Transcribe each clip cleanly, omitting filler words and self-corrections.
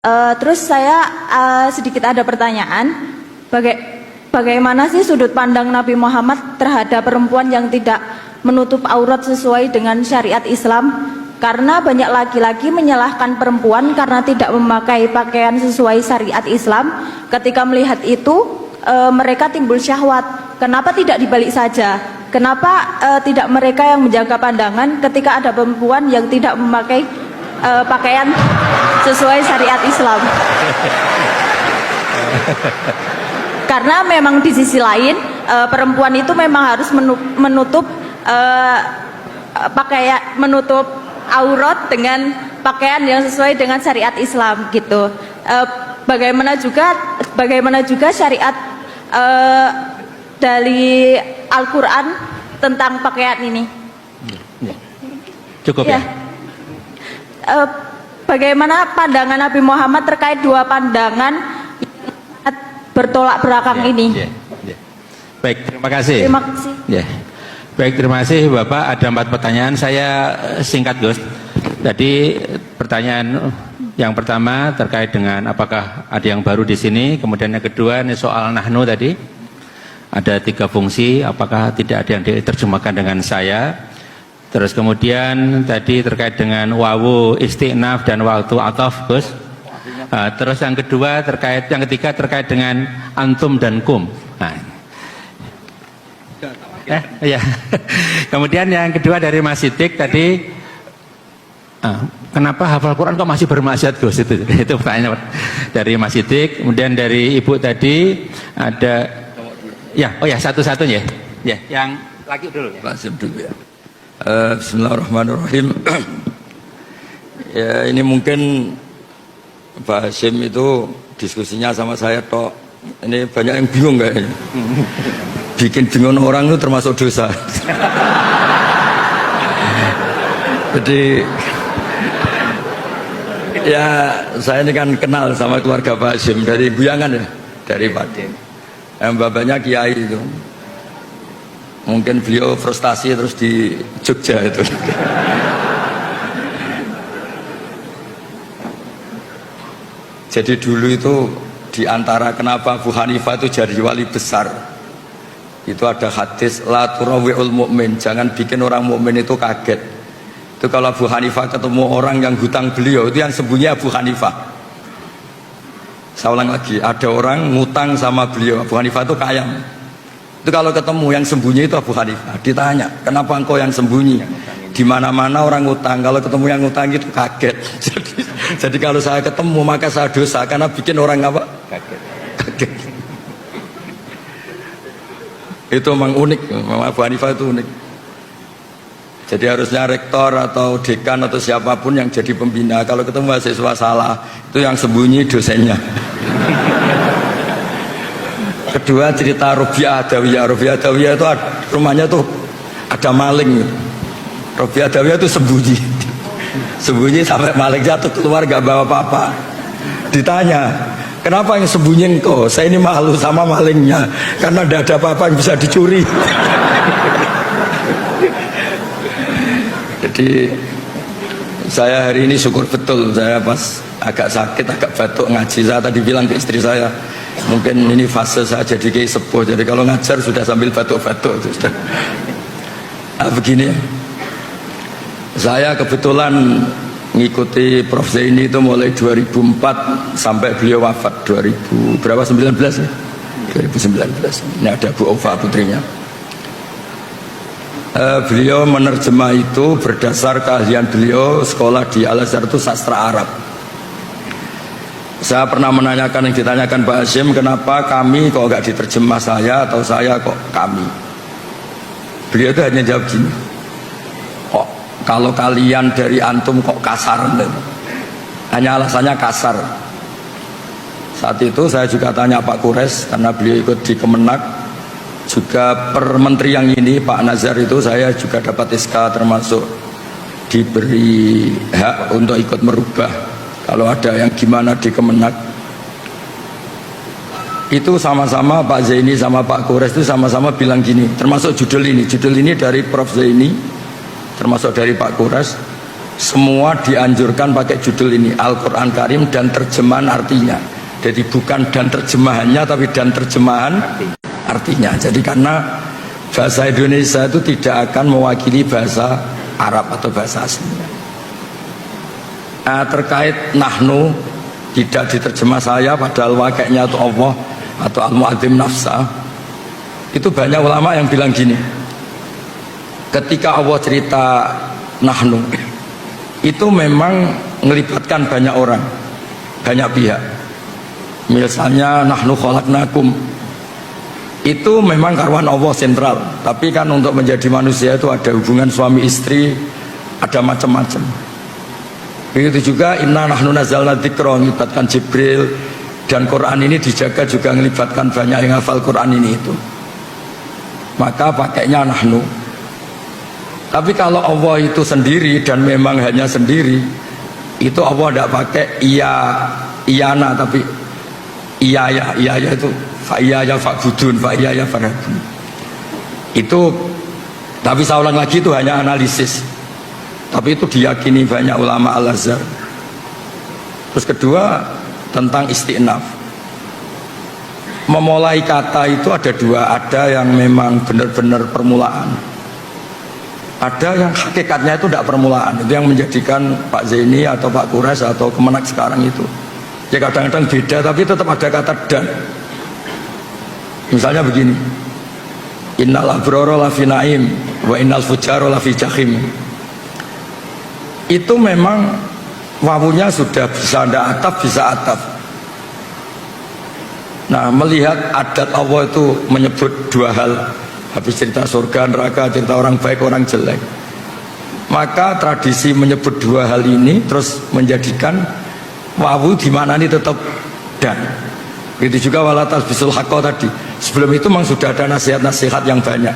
Terus saya sedikit ada pertanyaan, bagaimana sih sudut pandang Nabi Muhammad terhadap perempuan yang tidak menutup aurat sesuai dengan syariat Islam? Karena banyak laki-laki menyalahkan perempuan karena tidak memakai pakaian sesuai syariat Islam. Ketika melihat itu, mereka timbul syahwat. Kenapa tidak dibalik saja? Kenapa tidak mereka yang menjaga pandangan ketika ada perempuan yang tidak memakai pakaian sesuai syariat Islam? Karena memang di sisi lain perempuan itu memang harus menutup menutup aurat dengan pakaian yang sesuai dengan syariat Islam gitu. Bagaimana juga syariat dari Al-Quran tentang pakaian ini? Cukup ya? Bagaimana pandangan Nabi Muhammad terkait dua pandangan bertolak belakang ini? Baik, terima kasih. Terima kasih. Baik, terima kasih Bapak. Ada 4 pertanyaan, saya singkat Gus. Tadi pertanyaan yang pertama terkait dengan apakah ada yang baru di sini. Kemudian yang kedua ini soal nahnu tadi. Ada 3 fungsi, apakah tidak ada yang diterjemahkan dengan saya. Terus kemudian tadi terkait dengan wawu istiqnaf dan waktu ataf Gus. Terus yang ketiga terkait dengan antum dan kum. Ya. Kemudian yang kedua dari Mas Sidik tadi, kenapa hafal Quran kok masih bermaksiat Gus? Itu pertanyaan dari Mas Sidik. Kemudian dari Ibu tadi ada, satu-satunya. Ya, yang lagi dulu. Pak Sim dulu ya. Bismillahirrahmanirrahim. Ya, ini mungkin Pak Hasyim itu diskusinya sama saya toh. Ini banyak yang bingung kayaknya. Bikin bingung orang itu termasuk dosa. Jadi ya saya ini kan kenal sama keluarga Pak Hasyim dari Buyangan ya, dari Padin. Yang bapaknya kiai itu. Mungkin beliau frustasi terus di Jogja itu. Jadi dulu itu diantara kenapa Abu Hanifah itu jadi wali besar, itu ada hadis la turawi'ul mu'min, jangan bikin orang mukmin itu kaget. Itu kalau Abu Hanifah ketemu orang yang hutang beliau, itu yang sembunyi Abu Hanifah. Saya ulang lagi, ada orang ngutang sama beliau, Abu Hanifah itu kaya. Itu kalau ketemu yang sembunyi itu Abu Hanifah, ditanya kenapa engkau yang sembunyi? Di mana-mana orang ngutang, kalau ketemu yang ngutang itu kaget. Jadi kalau saya ketemu maka saya dosa karena bikin orang apa? Kaget. Itu memang unik, memang Abu Hanifah itu unik. Jadi harusnya rektor atau dekan atau siapapun yang jadi pembina, kalau ketemu mahasiswa salah, itu yang sembunyi dosennya. Kedua cerita Robiah Adawiyah. Robiah Adawiyah itu rumahnya tuh ada maling. Robiah Adawiyah itu sembunyi sampai maling jatuh keluar gak bawa apa-apa. Ditanya, kenapa yang sembunyi engkau? Saya ini malu sama malingnya karena tidak ada apa-apa yang bisa dicuri. Jadi saya hari ini syukur betul, saya pas agak sakit, agak batuk ngaji, saya tadi bilang ke istri saya, mungkin ini fase saya jadi kiai sepuh, jadi kalau ngajar sudah sambil batuk-batuk. Begini, saya kebetulan ngikuti Prof. Zaini itu mulai 2004 sampai beliau wafat 2019 ya? 2019. Ini ada Bu Ova putrinya. Beliau menerjemah itu berdasar keahlian beliau sekolah di Al-Azhar itu sastra Arab. Saya pernah menanyakan yang ditanyakan Pak Hasyim, kenapa kami kok nggak diterjemah saya atau saya kok kami? Beliau itu hanya jawab gini, kok kalau kalian dari antum kok kasar? Hanya alasannya kasar. Saat itu saya juga tanya Pak Kures karena beliau ikut di Kemenak, juga per menteri yang ini Pak Nazar itu saya juga dapat SK termasuk diberi hak untuk ikut merubah kalau ada yang gimana di Kemenak. Itu sama-sama Pak Zaini sama Pak Kures itu sama-sama bilang gini, termasuk judul ini dari Prof. Zaini termasuk dari Pak Kures, semua dianjurkan pakai judul ini, Al-Quran Karim dan terjemahan artinya. Jadi bukan dan terjemahannya, tapi dan terjemahan artinya. Jadi karena bahasa Indonesia itu tidak akan mewakili bahasa Arab atau bahasa aslinya. Terkait nahnu tidak diterjemah saya, padahal wakilnya itu Allah atau Al-Mu'adzim Nafsa, itu banyak ulama yang bilang gini, ketika Allah cerita nahnu itu memang melibatkan banyak orang, banyak pihak. Misalnya nahnu khalaqnakum, itu memang karuan Allah sentral, tapi kan untuk menjadi manusia itu ada hubungan suami istri, ada macam-macam. Begitu juga inna nahnu nazzalna dzikra, melibatkan Jibril, dan Quran ini dijaga juga melibatkan banyak yang hafal Quran ini itu. Maka pakainya nahnu. Tapi kalau Allah itu sendiri dan memang hanya sendiri, itu Allah tidak pakai iyana, tapi iya itu fa'iyaya fa'budun, fa'iyaya farhabun. Itu, tapi saya ulang lagi, itu hanya analisis. Tapi itu diyakini banyak ulama Al-Azhar. Terus kedua, tentang isti'naf. Memulai kata itu ada dua, ada yang memang benar-benar permulaan, ada yang hakikatnya itu tidak permulaan. Itu yang menjadikan Pak Zaini atau Pak Kures atau Kemenak sekarang itu, ya kadang-kadang beda, tapi tetap ada kata dan. Misalnya begini, innal abrara lafi naim wa innal fujara lafi jahim. Itu memang wawunya sudah bisa anda ataf, bisa ataf. Nah, melihat adat Allah itu menyebut dua hal, habis cerita surga, neraka, cerita orang baik, orang jelek, maka tradisi menyebut dua hal ini terus menjadikan wawu di mana ini tetap dan. Begitu juga wala talbisul haqqa tadi. Sebelum itu memang sudah ada nasihat-nasihat yang banyak.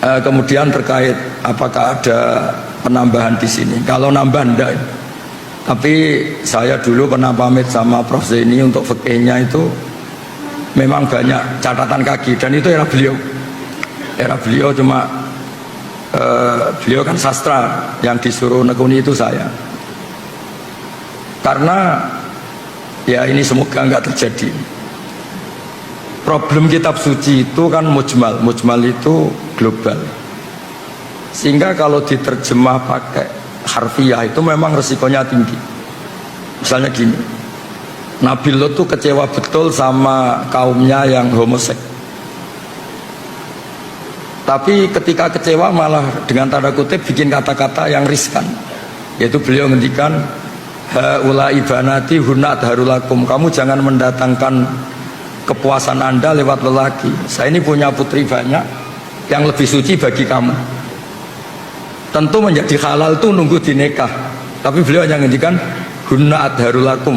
Kemudian terkait apakah ada penambahan di sini? Kalau nambah enggak. Tapi saya dulu pernah pamit sama Prof Zaini untuk fikihnya itu memang banyak catatan kaki, dan itu era beliau. Era beliau cuma beliau kan sastra, yang disuruh nekuni itu saya. Karena ya ini semoga enggak terjadi. Problem kitab suci itu kan mujmal, mujmal itu global. Sehingga kalau diterjemah pakai harfiah itu memang resikonya tinggi. Misalnya gini, Nabi Lot tuh kecewa betul sama kaumnya yang homoseks. Tapi ketika kecewa malah dengan tanda kutip bikin kata-kata yang riskan, yaitu beliau ngendikan haula ibanati hunna adharulakum, kamu jangan mendatangkan kepuasan anda lewat lelaki. Saya ini punya putri banyak yang lebih suci bagi kamu. Tentu menjadi halal itu nunggu dinikah, tapi beliau hanya ngendikan hunna adharulakum.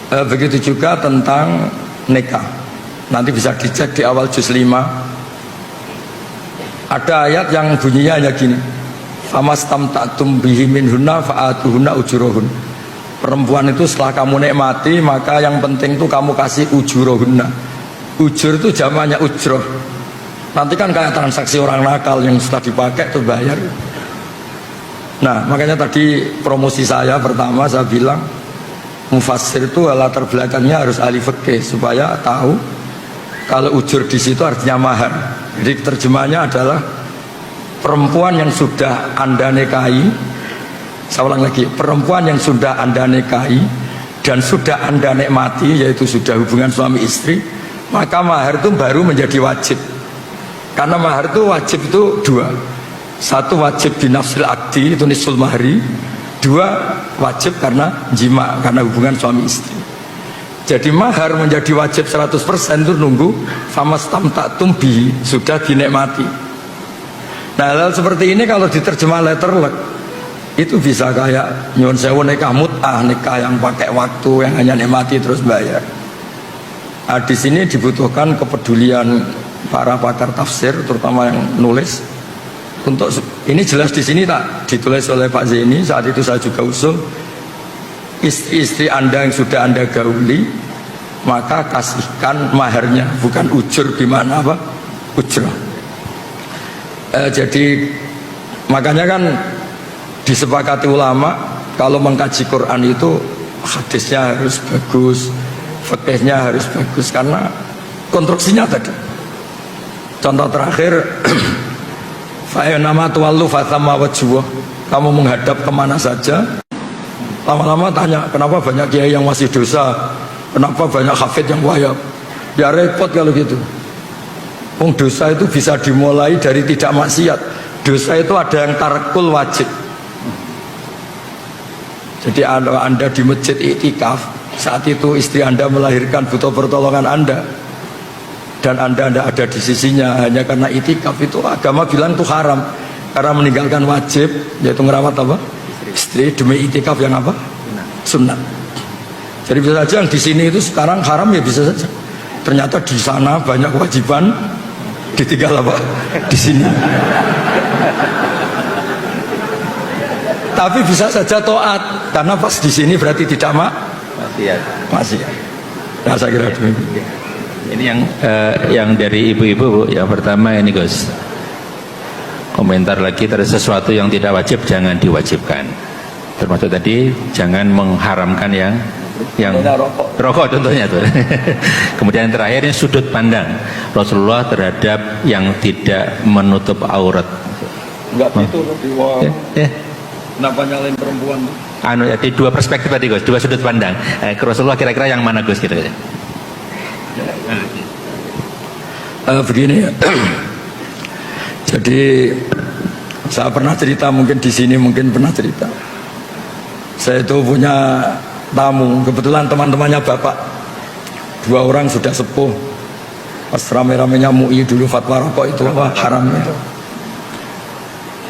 Begitu juga tentang nikah, nanti bisa dicek di awal juz 5. Ada ayat yang bunyinya hanya gini, famastamta'tum bihi minhunna fa'atuhunna ujurahun. Perempuan itu setelah kamu nikmati, maka yang penting itu kamu kasih ujurahunna. Ujur itu jamannya ujroh. Nanti kan kayak transaksi orang nakal yang setelah dipakai itu bayar. Nah, makanya tadi promosi saya pertama saya bilang mufassir itu latar belakangnya harus ahli fikih supaya tahu kalau ujur di situ artinya mahar. Jadi terjemahnya adalah perempuan yang sudah anda nikahi. Saya ulang lagi, perempuan yang sudah anda nikahi dan sudah anda nikmati, yaitu sudah hubungan suami istri, maka mahar itu baru menjadi wajib. Karena mahar itu wajib itu dua, satu wajib binafsil akdi, itu nisful mahri, dua wajib karena jima, karena hubungan suami istri. Jadi mahar menjadi wajib 100% itu nunggu famastamta'tum bihi, sudah dinikmati. Nah, hal seperti ini kalau diterjemah letterlek itu bisa kayak nyuwun sewu nikah mut'ah, nikah yang pakai waktu, yang hanya nikmati terus bayar. Nah, di sini dibutuhkan kepedulian para pakar tafsir, terutama yang nulis. Untuk ini jelas di sini tak ditulis oleh Pak Zaini, saat itu saya juga usul istri-istri anda yang sudah anda gauli, maka kasihkan maharnya, bukan ujur, gimana apa ujrah. Jadi Makanya kan disepakati ulama kalau mengkaji Quran itu hadisnya harus bagus, fikihnya harus bagus, karena konstruksinya tadi. Contoh terakhir, fa'inama tuwallu fathamma wajhuh. Kamu menghadap kemana saja, lama-lama tanya, kenapa banyak kiai yang masih dosa, kenapa banyak hafid yang wayab. Ya repot kalau gitu. Dosa itu bisa dimulai dari tidak maksiat. Dosa itu ada yang tarkul wajib. Jadi Anda di masjid iktikaf, saat itu istri Anda melahirkan, butuh pertolongan Anda, dan Anda ada di sisinya hanya karena iktikaf, itu agama bilang itu haram, karena meninggalkan wajib, yaitu ngerawat apa? Istri demi iktikaf yang apa? Sunnah. Jadi bisa saja yang di sini itu sekarang haram, ya bisa saja. Ternyata di sana banyak kewajiban, ditinggal apa? Di sini. Tapi bisa saja taat, karena pas di sini berarti tidak masih. Nah, saya kira demikian. Ini yang dari ibu-ibu, Bu. Yang pertama ini Gus, komentar lagi, terhadap sesuatu yang tidak wajib jangan diwajibkan. Termasuk tadi jangan mengharamkan yang rokok contohnya tuh. Kemudian yang terakhir ini sudut pandang Rasulullah terhadap yang tidak menutup aurat. Enggak gitu Kenapa nyalain perempuan? Jadi dua perspektif tadi Gus, dua sudut pandang. Rasulullah kira-kira yang mana Gus gitu? Begini ya. Jadi saya pernah cerita, mungkin di sini mungkin pernah cerita. Saya itu punya tamu, kebetulan teman-temannya bapak, dua orang sudah sepuh. Pas rame-ramenya MUI dulu fatwa rokok itu apa haram itu.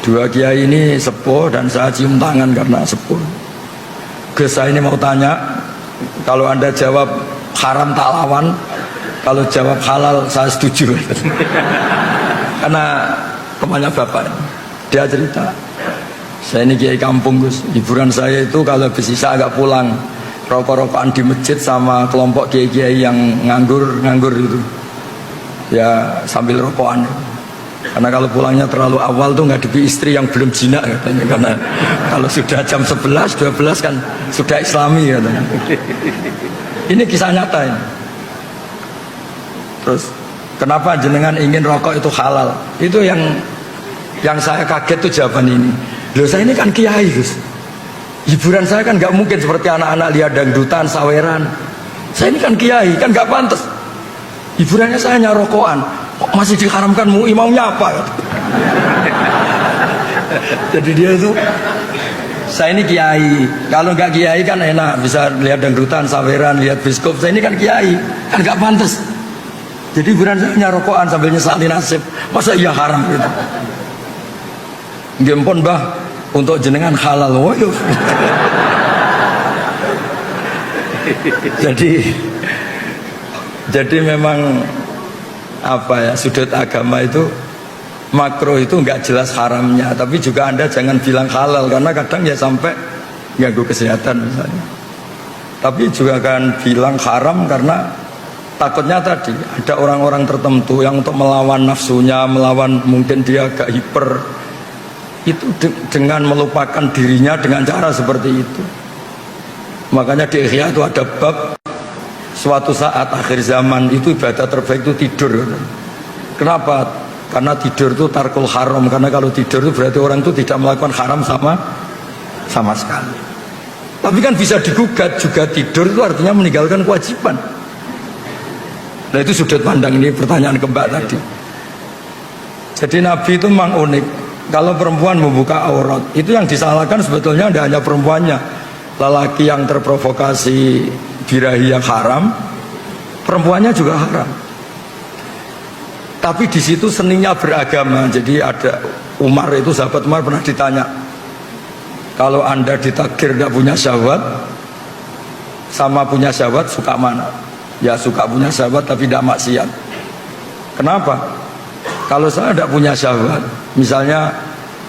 Dua kiai ini sepuh dan saya cium tangan karena sepuh. Gus, saya ini mau tanya, kalau Anda jawab haram tak lawan, kalau jawab halal saya setuju. Karena temannya bapak, dia cerita, saya ini kiai kampung Gus, hiburan saya itu kalau habis isya agak pulang, rokok-rokokan di masjid sama kelompok kiai-kiai yang nganggur itu, ya sambil rokokan. Karena kalau pulangnya terlalu awal tuh ngadepi istri yang belum jinak katanya, karena kalau sudah jam 11, 12 kan sudah islami katanya. Ini kisah nyata ini. Terus kenapa jenengan ingin rokok itu halal? Itu yang saya kaget tuh jawaban ini. Loh, saya ini kan kiai Gus, hiburan saya kan nggak mungkin seperti anak-anak lihat dangdutan, saweran. Saya ini kan kiai, kan nggak pantas. Hiburannya saya hanya rokokan, kok masih diharamkan MUI, maunya apa? Jadi dia itu, saya ini kiai, kalau nggak kiai kan enak, bisa lihat dangdutan, saweran, lihat biskop. Saya ini kan kiai, kan nggak pantas. Jadi hiburan saya hanya rokokan sambil nyesali nasib, masa iya haram gitu? Gempon bah, untuk jenengan halal. Woy. Jadi memang apa ya, sudut agama itu makro itu nggak jelas haramnya, tapi juga Anda jangan bilang halal, karena kadang ya sampai ganggu kesehatan misalnya. Tapi juga kan bilang haram karena takutnya tadi ada orang-orang tertentu yang untuk melawan nafsunya, melawan mungkin dia agak hiper, itu dengan melupakan dirinya dengan cara seperti itu. Makanya di Ihya itu ada bab suatu saat akhir zaman itu ibadah terbaik itu tidur. Kenapa? Karena tidur itu tarkul haram. Karena kalau tidur itu berarti orang itu tidak melakukan haram sama sekali. Tapi kan bisa digugat juga, tidur itu artinya meninggalkan kewajiban. Nah itu sudut pandang, ini pertanyaan ke Mbak tadi. Jadi Nabi itu memang unik. Kalau perempuan membuka aurat, itu yang disalahkan sebetulnya tidak hanya perempuannya. Lelaki yang terprovokasi birahi yang haram, perempuannya juga haram. Tapi di situ seninya beragama. Jadi ada Umar itu, sahabat Umar pernah ditanya, kalau Anda ditakdir tidak punya syahwat sama punya syahwat suka mana? Ya suka punya syahwat tapi tidak maksiat. Kenapa? Kalau saya tidak punya syahwat, misalnya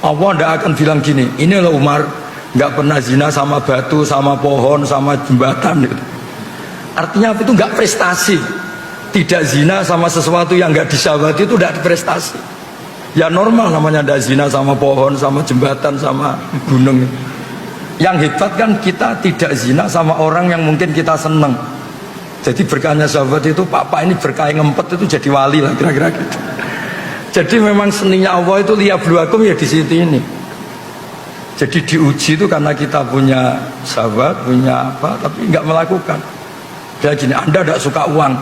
Allah tidak akan bilang gini, ini loh Umar nggak pernah zina sama batu, sama pohon, sama jembatan gitu. Artinya itu nggak prestasi. Tidak zina sama sesuatu yang nggak disyahwati itu tidak prestasi. Ya normal namanya ada zina sama pohon, sama jembatan, sama gunung. Yang hebat kan kita tidak zina sama orang yang mungkin kita seneng. Jadi berkahnya sahabat itu, Pak ini berkah ngempet itu jadi wali lah kira-kira gitu. Jadi memang seninya Allah itu liyabluwakum ya di situ ini. Jadi diuji itu karena kita punya sahabat, punya apa, tapi nggak melakukan. Kayak gini, Anda tidak suka uang,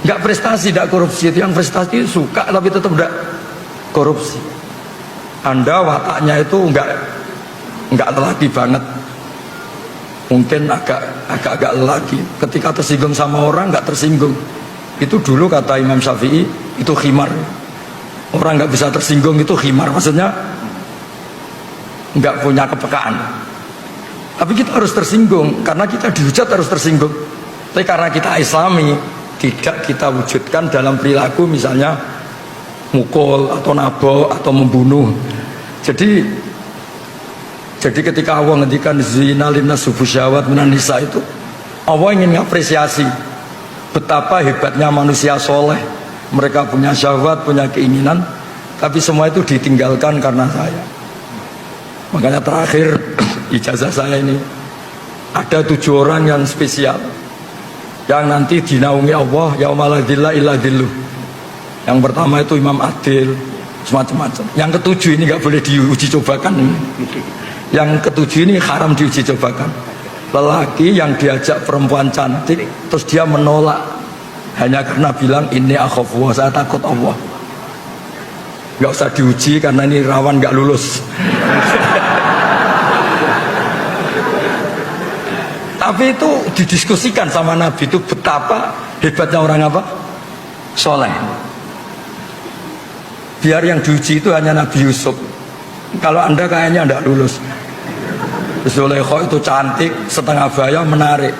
nggak prestasi, tidak korupsi. Itu yang prestasi suka tapi tetap tidak korupsi. Anda wataknya itu nggak lelaki banget, mungkin agak lelaki. Ketika tersinggung sama orang nggak tersinggung. Itu dulu kata Imam Syafi'i itu khimar. Orang nggak bisa tersinggung itu khimar, maksudnya nggak punya kepekaan. Tapi kita harus tersinggung karena kita dihujat harus tersinggung. Tapi karena kita Islami tidak kita wujudkan dalam perilaku misalnya mukul atau nabok atau membunuh. Jadi ketika Allah ngendikan zina linnas subuh syahwat minan nisa itu, Allah ingin mengapresiasi betapa hebatnya manusia soleh. Mereka punya syahwat, punya keinginan, tapi semua itu ditinggalkan karena saya. Makanya terakhir ijazah saya ini ada 7 orang yang spesial yang nanti dinaungi Allah yaumala dzilla illa dzilluh. Yang pertama itu Imam Adil, semacam-macam. Yang ketujuh ini nggak boleh diuji cobakan ini. Yang ketujuh ini haram diuji cobakan. Lelaki yang diajak perempuan cantik terus dia menolak hanya karena bilang ini akhafullah, saya takut Allah. Nggak usah diuji karena ini rawan nggak lulus. Tapi itu didiskusikan sama Nabi itu betapa hebatnya orang apa? Soleh. Biar yang diuji itu hanya Nabi Yusuf. Kalau Anda kayaknya tidak lulus. Zulaikha itu cantik, setengah baya, menarik.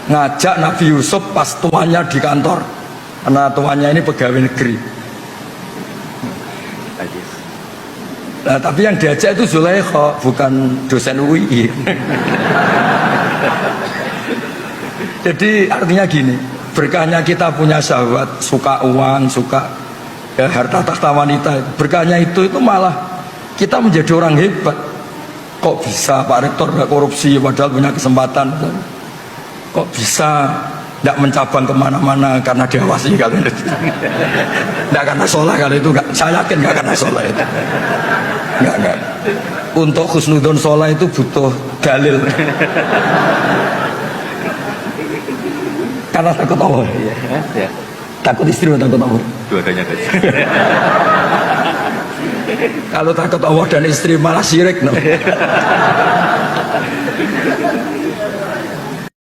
Ngajak Nabi Yusuf pas tuannya di kantor. Karena tuannya ini pegawai negeri. Nah, tapi yang diajak itu Zulaikha, bukan dosen UI. Jadi artinya gini, berkahnya kita punya sahabat, suka uang, suka ya, harta tahta wanita. Berkahnya itu malah kita menjadi orang hebat. Kok bisa Pak Rektor nggak korupsi padahal punya kesempatan? Kok bisa nggak mencabang kemana-mana karena diawasi kalian itu? Nggak karena soleh kali itu, nggak. Saya yakin nggak karena soleh itu. Nggak. Untuk husnudon soleh itu butuh dalil. Karena takut Allah. Ya. Takut istri atau takut Allah? Dua-duanya guys. Kalau takut Allah dan istri malah syirik no?